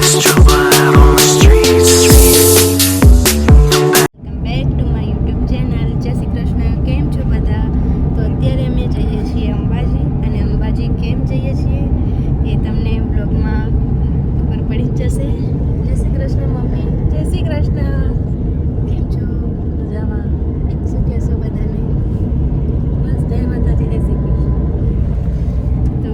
Back to my YouTube channel. જય શ્રી કૃષ્ણ. કેમ છો બધા? તો અત્યારે અમે જઈએ છીએ અંબાજી, અને અંબાજી કેમ જઈએ છીએ એ તમને બ્લોગમાં ખબર પડી જ જશે. જય શ્રી કૃષ્ણ મમ્મી. જય શ્રી કૃષ્ણ. કેમ છો? મજામાં? શું કહેશો બધાને? બસ જય માતાજી, જય શ્રી કૃષ્ણ. તો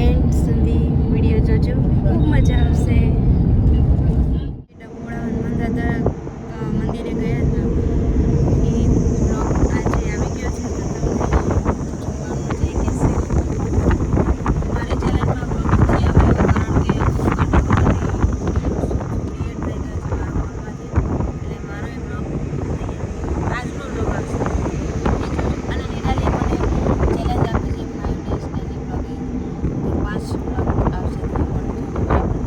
એન્ડ સુધી વિડીયો જોજો, ખૂબ મજા આવશે. મંદિરે ગયા હતા એ બ્લોગ આજે આવી ગયો છે, તો તમને જોવાનું જઈ કહેશે. મારી ચેનલમાં બ્લોગ નથી આવ્યો કારણ કે ક્લિયર થઈ ગયો છે મારા ફોનમાંથી, એટલે મારો એ બ્લોગ આજનો બ્લોગ આવશે અને નિરાલી મને ચેલેન્જ આપી છે 5 days ડેલી બ્લોગિંગ, તો 5 બ્લોગ આવશે ત્યાં પણ બરાબર.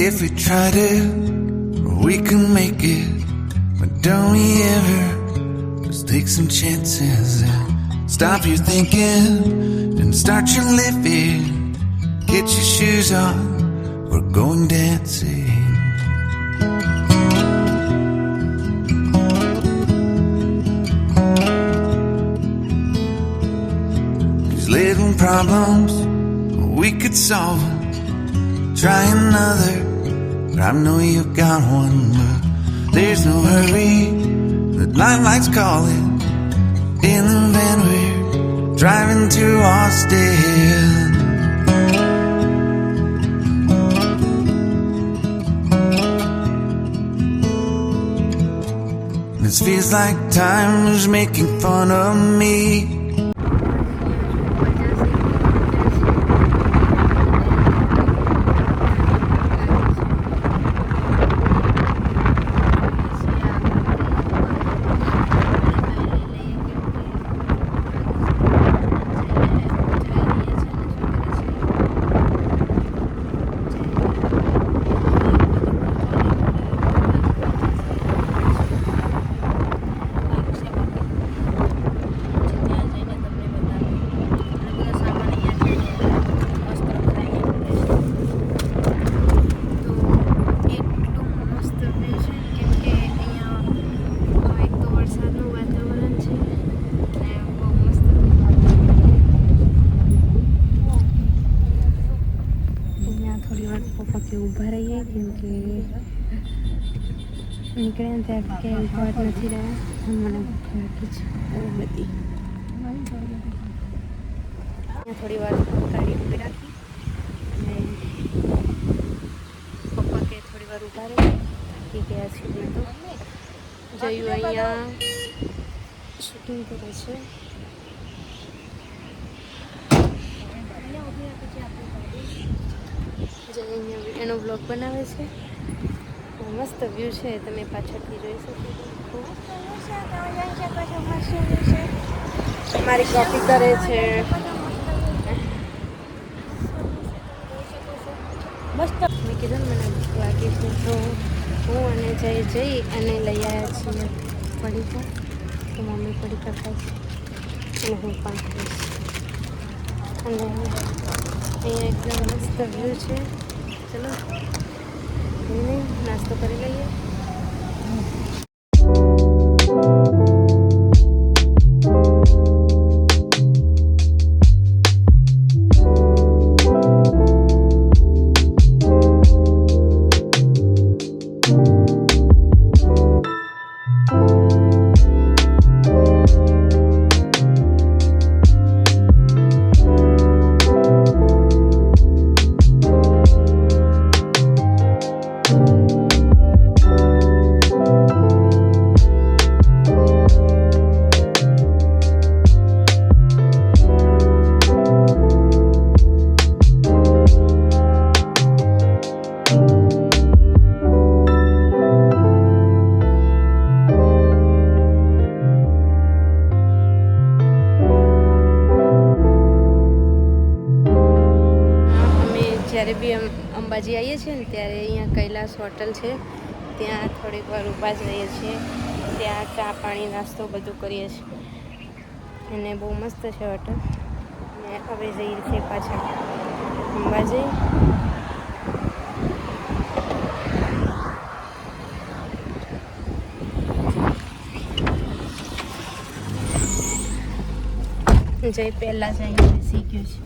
If we tried it, we can make it. But don't we ever just take some chances and stop your thinking and start your living. Get your shoes on, we're going dancing. These little problems, we could solve them. Try another, but I know you got one. But there's no hurry, the light's calling. In the van we're driving to Austin. This feels like time is making fun of me. ઊભા રહીએ કેમ કે નીકળ્યા ને ત્યાં કે ઊભા નથી રહ્યા. મને ભૂખ લાગી છે બહુ બધી. થોડી વાર ગાડી ઊભી રાખી અને પપ્પા કે થોડી વાર ઊભા રહે થાકી ગયા છે. મેં તો જયું અહીંયા શૂટિંગ કરે છે. જય અહીંયા એનો બ્લોગ બનાવે છે. મસ્ત વ્યૂ છે, તમે પાછળથી જોઈ શકો છો. મારી કોપી કરે છે. મસ્ત મેં કીધું ને મને ભૂખ લાગી છે તો હું અને જઈ અને લઈ આવ્યા છીએ પડીકા. તો મમ્મી પડીકા ખાય છે અને હું પણ ખાઈશ. અને અહીંયા એકદમ મસ્ત વ્યૂ છે. ચલો નાસ્તો કરી લઈએ. જ્યારે બી અંબાજી આવીએ છીએ ને ત્યારે અહીંયા કૈલાસ હોટલ છે, ત્યાં થોડીક વાર ઊભા જ રહીએ છીએ. ત્યાં ચા પાણી નાસ્તો બધું કરીએ છીએ અને બહુ મસ્ત છે હોટલ. ને હવે જઈએ છીએ પાછા અંબાજી. જય પહેલાં જ અહીંયા બેસી ગયું છે.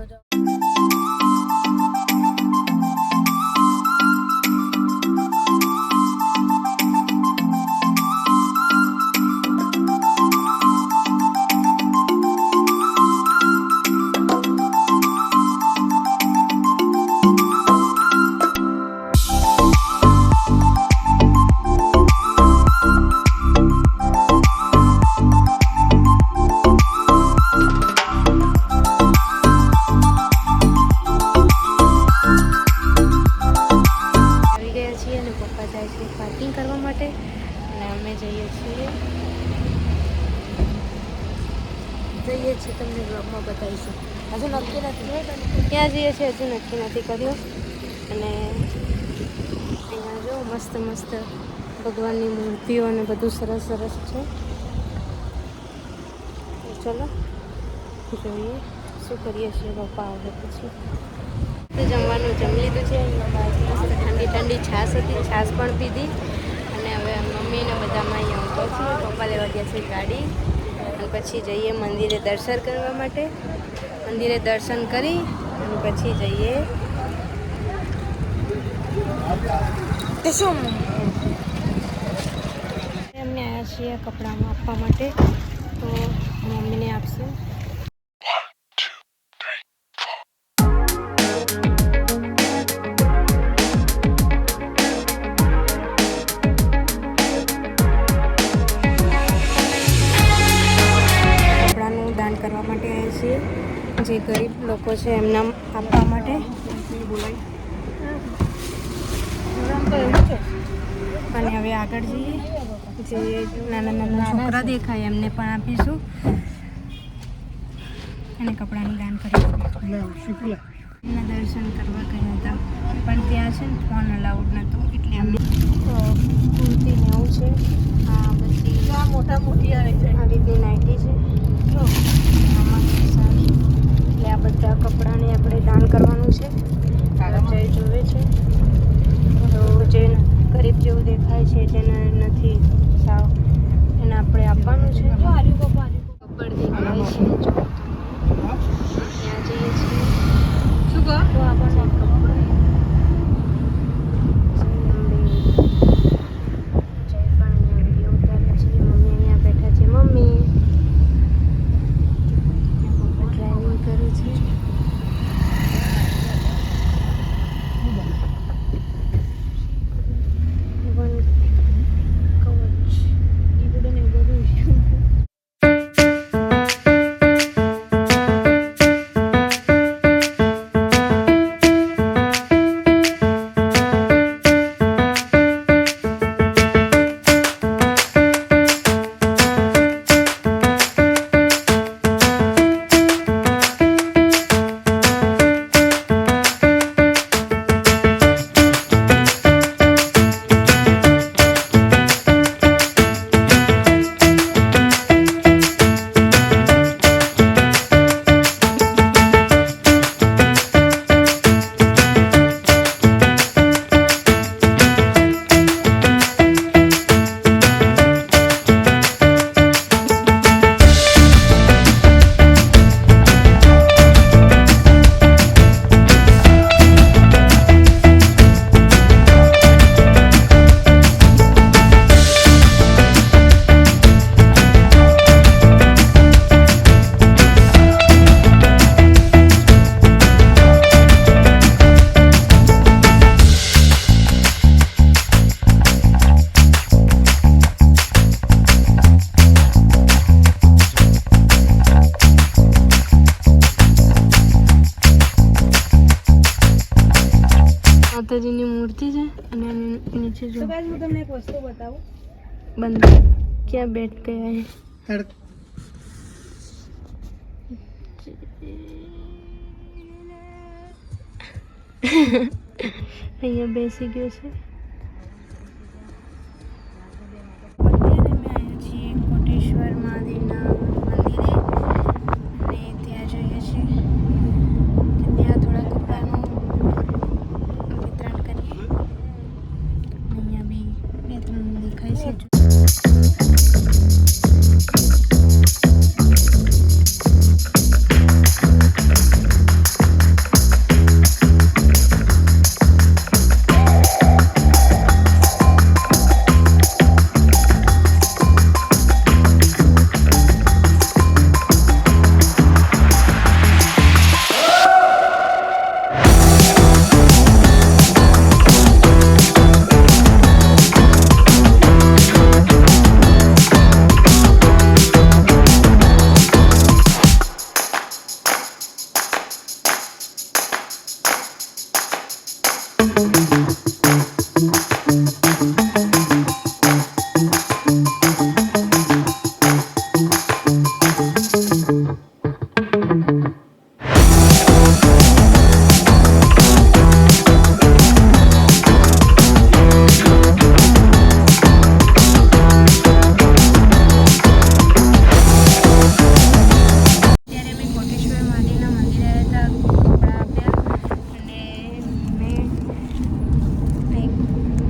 જાઓ. પાર્કિંગ કરવા માટે અને અમે જઈએ છીએ તમને બ્લોગમાં બતાવીશું. હજુ નક્કી નથી ક્યાં જઈએ છીએ, હજુ નક્કી નથી કર્યું. અને અહીંયા જો મસ્ત મસ્ત ભગવાનની મૂર્તિઓ અને બધું સરસ સરસ છે. ચલો જોઈએ શું કરીએ છીએ પપ્પા આવે પછી. જમવાનું જમી લીધું છે. ઠંડી ઠંડી છાશ હતી, છાશ પણ પીધી. અને હવે મમ્મીને બધામાં અહીંયા ઊભો છીએ. પપ્પા લેવા ગયા છે ગાડી અને પછી જઈએ મંદિરે દર્શન કરવા માટે. મંદિરે દર્શન કરી અને પછી જઈએ શું અમને આવ્યા છીએ કપડામાં આપવા માટે, તો મમ્મીને આપશે. કરવા માટે આવ્યા છીએ, જે ગરીબ લોકો છે એમને આપવા માટે. અને હવે આગળ જઈએ, જે નાના નાના છોકરા દેખાય એમને પણ આપીશું અને કપડાનું દાન કરીશું. એમના દર્શન કરવા ગયા હતા પણ ત્યાં છે ને ફોન અલાઉડ નહોતો, એટલે અમે કુર્તી ને એવું છે. આ બધી મોટા મોટી આવી રીતની નાઇટી છે. એટલે આ બધા કપડાને આપણે દાન કરવાનું છે. જય જોવે છે તો જે ગરીબ જેવું દેખાય છે, જેને નથી સાવ, એને આપણે આપવાનું છે. કપડ દેખાય છે ત્યાં જઈએ છીએ શું કહો? તો આપણને ખબર જય પણ અહીંયા વિડીયો ઉતારે છે. મમ્મી અહીંયા બેઠા છે. મમ્મી ડ્રાઇવિંગ કરે છે. માતાજીની મૂર્તિ છે અને એની નીચે જો તો ગાઈસ હું તમને એક વસ્તુ બતાવું. બંદર ક્યાં બેઠ ગયા હે. હેડ. અહીંયા બેસી ગયો છે. અત્યારે અમે આવ્યા છીએ કોટેશ્વર મહાદેવના મંદિરે અને ત્યાં જઈએ છીએ કે ત્યાં થોડા કપડાનું વિતરણ કરીએ. અહીંયા બી 2-3 દેખાય છે.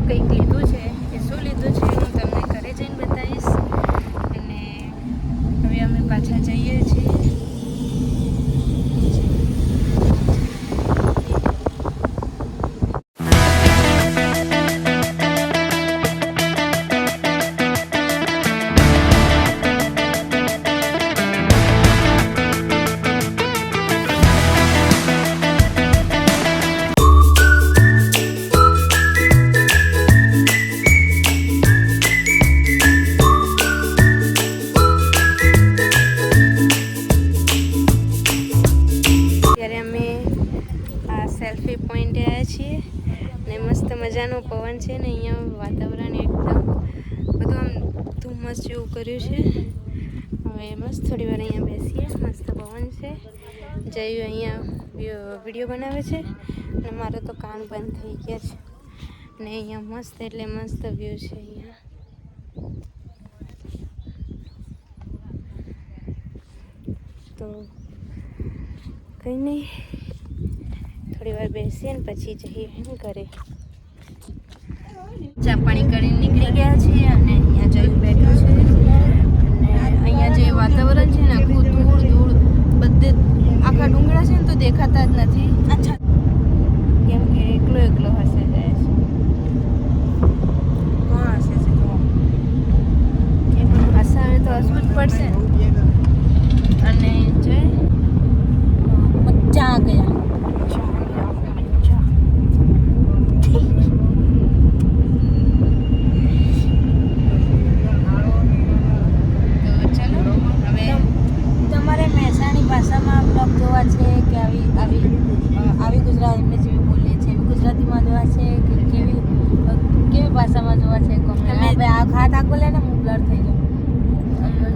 કંઈક લીધું છે એ શું લીધું છે હું તમને ઘરે જઈને બતાવીશ. અને હવે અમે પાછા જઈએ છીએ. સેલ્ફી પોઈન્ટ આવ્યા છીએ ને મસ્ત મજાનો પવન છે ને અહીંયા વાતાવરણ એકદમ બધું આમ ધુમ્મસ જેવું કર્યું છે. હવે મસ્ત થોડી વાર અહીંયા બેસીએ. મસ્ત પવન છે. જયું અહીંયા વિડીયો બનાવે છે અને મારો તો કાન બંધ થઈ ગયા છે ને અહીંયા મસ્ત એટલે મસ્ત વ્યૂ છે. અહીંયા તો કંઈ નહીં, થોડી વાર બેસીએ ને પછી જઈએ ઘરે. ચા પાણી કરીને નીકળી ગયા છીએ અને અહીંયા જઈને બેઠો છે અને અહીંયા જે વાતાવરણ છે ને આખું ધૂળ ધૂળ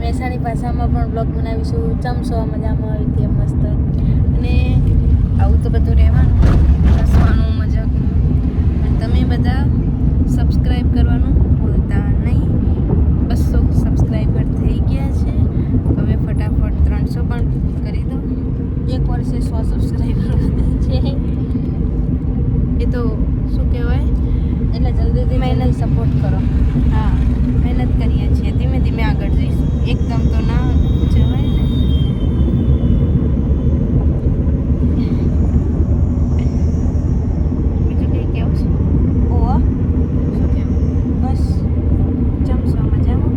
મહેસાણી ભાષામાં પણ બ્લોગ બનાવીશું. ચમસો મજામાં આવી રીતે મસ્ત. અને આવું તો બધું રહેવાનું, હસવાનું, મજાકનું. અને તમે બધા સબસ્ક્રાઈબ કરવાનું ભૂલતા નહીં. 200 સબસ્ક્રાઈબર થઈ ગયા છે. હવે ફટાફટ 300 પણ કરી દો. એક વર્ષે 100 સબસ્ક્રાઈબર છે. એ તો શું કહેવાય, એટલે જલ્દીથી મહેનત સપોર્ટ કરો. હા, મહેનત કરીએ છીએ, ધીમે ધીમે આગળ જઈશું. એકદમ તો ના જવાય ને. બીજું કંઈ કેવું છે? ઓહો, શું કહેવું? બસ જમશો મજામાં?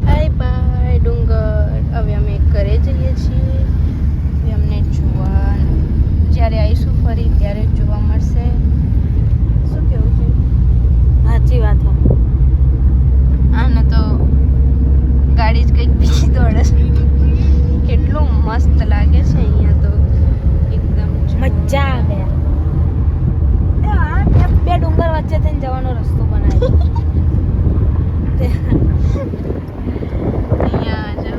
હાય બાય ડુંગર. હવે અમે ઘરે જઈએ છીએ. હવે અમને જોવાનું જ્યારે આવીશું ફરી ત્યારે જોવા મળશે. શું કેવું છે? સાચી વાત હો. આને તો ગાડી જ કંઈક બીજી દોડે છે. કેટલું મસ્ત લાગે છે અહીંયા તો, એકદમ મજા આવે. બે ડુંગર વચ્ચે થઈને જવાનો રસ્તો બનાવ્યો. અહીંયા જો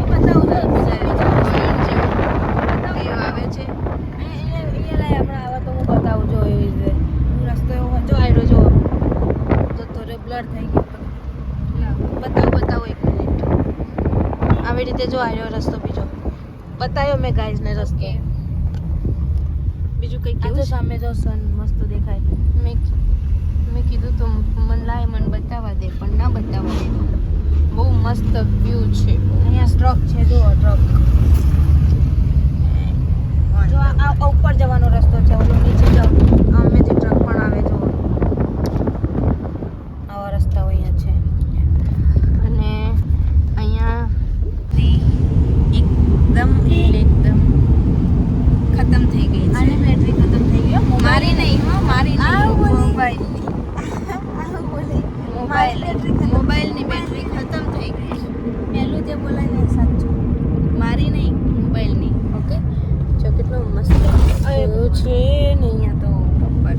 બતાવું તો આવે છે. અહીંયા લાય આપણે આવા તો હું બતાવું જો એવી રીતે રસ્તો એવો જો આવ્યો જો તો થોડો બ્લર થઈ ગયો. બતાવો 1 મિનિટ. આવી રીતે જો આવ્યો રસ્તો બીજો બતાવ્યો મેં ગાઈઝને રસ્તો. બીજું કંઈ કેવું? સામે જો સન મસ્ત દેખાય. મેં કીધું તો મને બતાવવા દે, પણ ના બતાવવા દે. બહુ મસ્ત વ્યૂ છે. અહીંયા ટ્રક છે, જો ટ્રક. જો આ ઉપર જવાનો રસ્તો છે, ઓલો નીચે જાઓ આમેથી ટ્રક પણ આવે. જો આવા રસ્તાઓ અહીંયા છે. અને અહીંયા એકદમ ખતમ થઈ ગઈ છે. આની બેટરી ખતમ થઈ ગઈ. મારી નહીં, મારી મોબાઈલની બેટરી ખતમ થઈ ગઈ છે. પહેલું જે બોલાય ને સાચું, મારી નહીં મોબાઈલની. ઓકે, જો કેટલો મસ્ત આવ્યો છે ને. અહીંયા તો ઉપર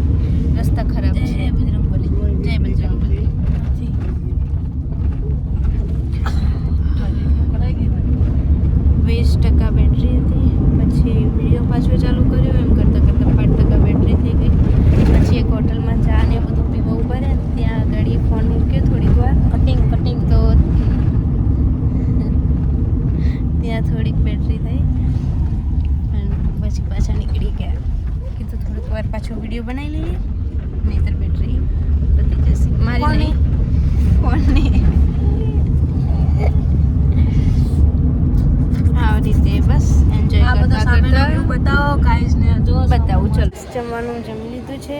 રસ્તા ખરાબ છે. જય બજરંગબલી. 20% બેટરી હતી. પછી વિડીયો પાછો ચાલુ કર્યો. એમ કરતાં 5% બેટરી થઈ ગઈ. પછી એક હોટલમાં ચા ને બધું પીવા ઉભા રહ્યા. ત્યાં આગળ ફોન મૂક્યો થોડીક વાર. કટિંગ તો ત્યાં થોડીક બેટરી થઈ. અને પછી પાછા નીકળી ગયા. કીધું થોડીક વાર પાછો વિડીયો બનાવી લઈએ, નહીંતર બેટરી પતી જશે. મારી નહીં, ફોનની. આ રીતે બસ એન્જોય કરતા બતાવો ગાઈઝને. જો બતાવું. ચલો, જમવાનું જમી લીધું છે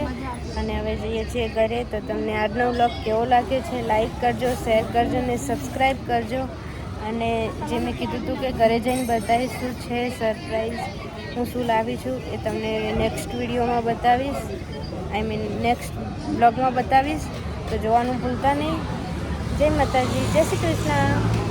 અને હવે જઈએ છીએ ઘરે. તો તમને આજનો વ્લોગ કેવો લાગે છે લાઈક કરજો, શેર કરજો અને સબસ્ક્રાઈબ કરજો. અને જે મેં કીધું હતું કે ઘરે જઈને બતાવીશ શું છે સરપ્રાઈઝ, હું શું લાવી છું એ તમને નેક્સ્ટ વિડીયોમાં બતાવીશ. નેક્સ્ટ બ્લોગમાં બતાવીશ. તો જોવાનું ભૂલતા નહીં. જય માતાજી, જય શ્રી કૃષ્ણ.